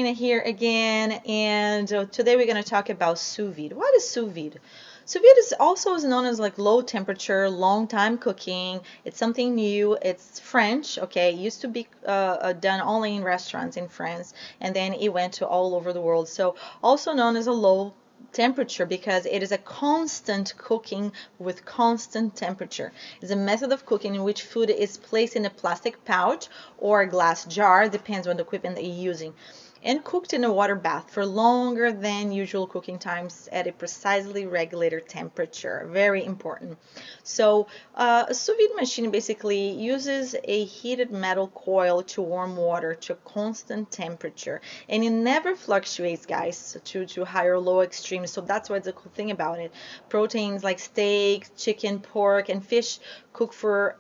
Here again, and today we're going to talk about sous vide. What is sous vide? Sous vide is also known as like low temperature, long time cooking. It's something new. It's French, okay? It used to be done only in restaurants in France, and then it went to all over the world. So also known as a low temperature because it is a constant cooking with constant temperature. It's a method of cooking in which food is placed in a plastic pouch or a glass jar, depends on the equipment that you're using, and cooked in a water bath for longer than usual cooking times at a precisely regulated temperature. Very important. So a sous vide machine basically uses a heated metal coil to warm water to a constant temperature, and it never fluctuates, guys, to high or low extremes. So that's what's the cool thing about it. Proteins like steak, chicken, pork, and fish cook for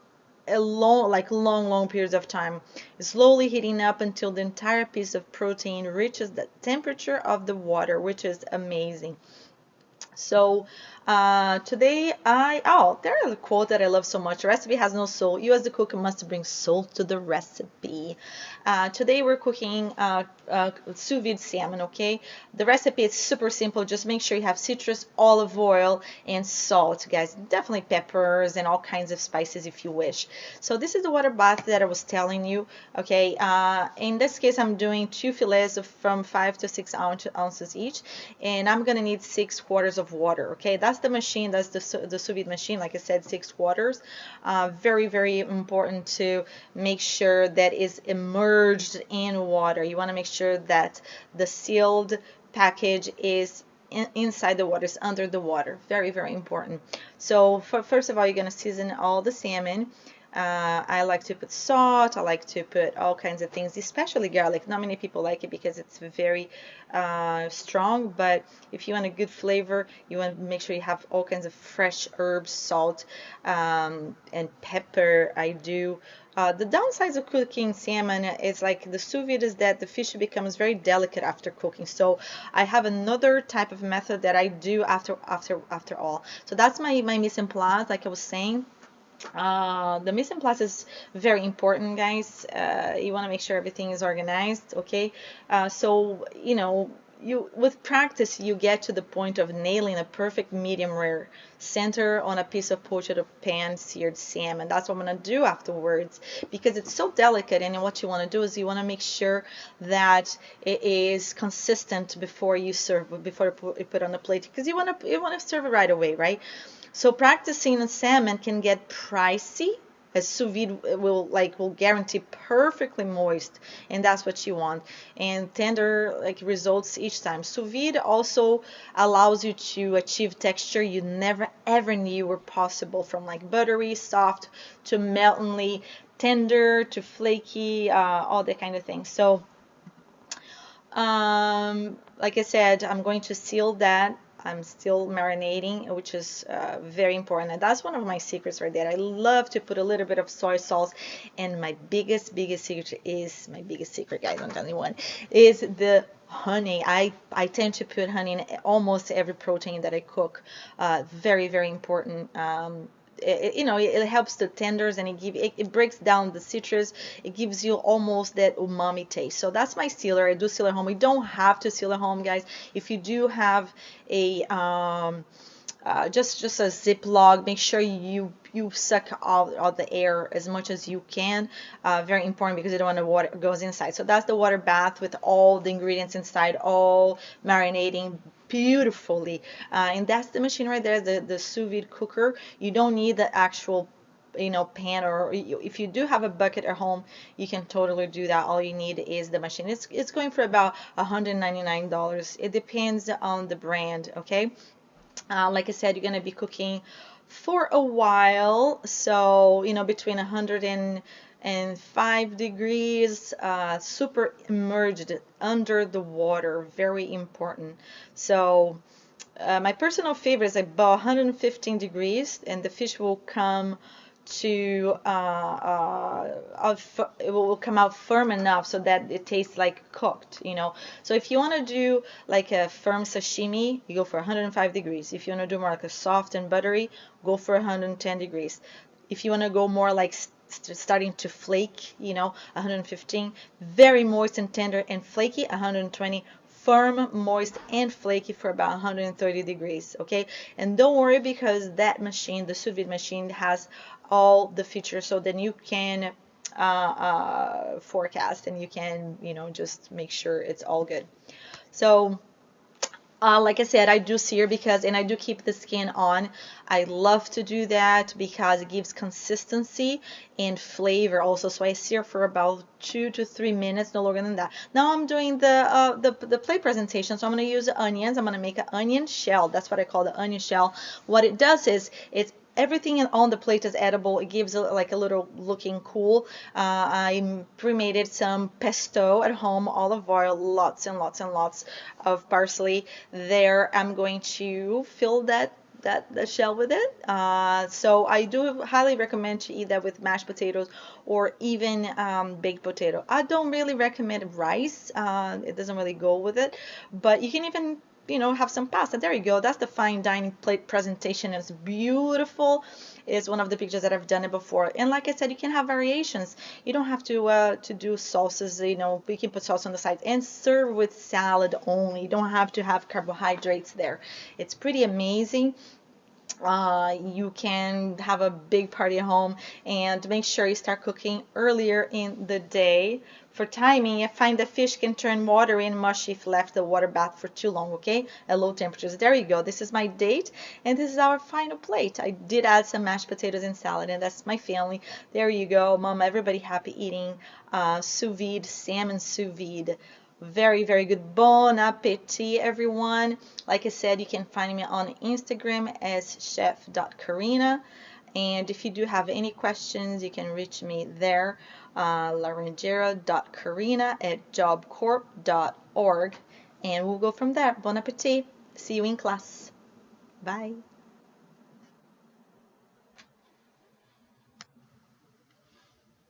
a long periods of time, slowly heating up until the entire piece of protein reaches the temperature of the water, which is amazing. So today there's a quote that I love so much. The recipe has no soul. You as the cook must bring soul to the recipe. Today we're cooking sous vide salmon, okay? The recipe is super simple. Just make sure you have citrus, olive oil, and salt, guys. Definitely peppers and all kinds of spices if you wish. So this is the water bath that I was telling you, okay? In this case, I'm doing 2 fillets from 5 to 6 ounces each, and I'm gonna need 6 quarters of water, okay? That's the machine, that's the sous vide machine, like I said, 6 quarters. Very important to make sure that is immersed in water. You want to make sure that the sealed package is inside the water, is under the water. Very important. So first of all, you're going to season all the salmon. I like to put salt. I like to put all kinds of things, especially garlic. Not many people like it because it's very strong, but if you want a good flavor, you want to make sure you have all kinds of fresh herbs, salt, and pepper. I do. The downsides of cooking salmon is like the sous vide is that the fish becomes very delicate after cooking. So I have another type of method that I do after all. So that's my mise en place, like I was saying. The mise en place is very important, guys. You want to make sure everything is organized, okay? So, you know, with practice, you get to the point of nailing a perfect medium rare center on a piece of poached or pan seared salmon. That's what I'm going to do afterwards because it's so delicate. And what you want to do is you want to make sure that it is consistent before you serve, before you put on the plate, because you want to serve it right away, right? So practicing on salmon can get pricey, as sous vide will guarantee perfectly moist, and that's what you want, and tender like results each time. Sous vide also allows you to achieve texture you never ever knew were possible, from like buttery soft to meltingly tender to flaky, all that kind of thing. So like I said, I'm going to seal that. I'm still marinating, which is very important. And that's one of my secrets right there. I love to put a little bit of soy sauce. And my biggest secret is, my biggest secret, guys, I'm telling you one, is the honey. I tend to put honey in almost every protein that I cook. Very important. It helps the tenders, and it breaks down the citrus. It gives you almost that umami taste. So that's my sealer. I do seal at home. You don't have to seal at home, guys. If you do have a just a Ziploc, make sure you suck all the air as much as you can. Very important because you don't want the water goes inside. So that's the water bath with all the ingredients inside, all marinating beautifully. And that's the machine right there, the sous vide cooker. You don't need the actual pan, or if you do have a bucket at home, you can totally do that. All you need is the machine. It's going for about $199. It depends on the brand, okay? Like I said, you're going to be cooking for a while, so between 105 degrees, super immersed under the water, very important. So my personal favorite is about 115 degrees, and the fish will come to it will come out firm enough so that it tastes like cooked. So if you want to do like a firm sashimi, you go for 105 degrees. If you want to do more like a soft and buttery, go for 110 degrees. If you want to go more like starting to flake, 115. Very moist and tender and flaky, 120. Firm, moist, and flaky for about 130 degrees, okay? And don't worry, because that machine, the sous vide machine, has all the features, so then you can forecast, and you can, just make sure it's all good. So like I said, I do sear and I do keep the skin on. I love to do that because it gives consistency and flavor also. So I sear for about 2 to 3 minutes, no longer than that. Now I'm doing the plate presentation, so I'm going to use onions. I'm going to make an onion shell. That's what I call the onion shell. What it does is it's everything on the plate is edible. It gives like a little looking cool. I pre-made some pesto at home, olive oil, lots and lots and lots of parsley. There, I'm going to fill the shell with it. So I do highly recommend to eat that with mashed potatoes or even baked potato. I don't really recommend rice. It doesn't really go with it, but you can even have some pasta. There you go. That's the fine dining plate presentation. It's beautiful. It's one of the pictures that I've done it before. And like I said, you can have variations. You don't have to do sauces. You can put sauce on the side and serve with salad only. You don't have to have carbohydrates there. It's pretty amazing. You can have a big party at home, and make sure you start cooking earlier in the day. For timing, I find the fish can turn watery and mushy if left the water bath for too long, okay? At low temperatures. There you go. This is my date, and this is our final plate. I did add some mashed potatoes and salad, and that's my family. There you go, Mama. Everybody happy eating sous vide salmon sous vide. Very, very good. Bon appetit, everyone. Like I said, you can find me on Instagram as chef.karina. And if you do have any questions, you can reach me there, laranjera.karina@jobcorp.org. And we'll go from there. Bon appetit. See you in class. Bye.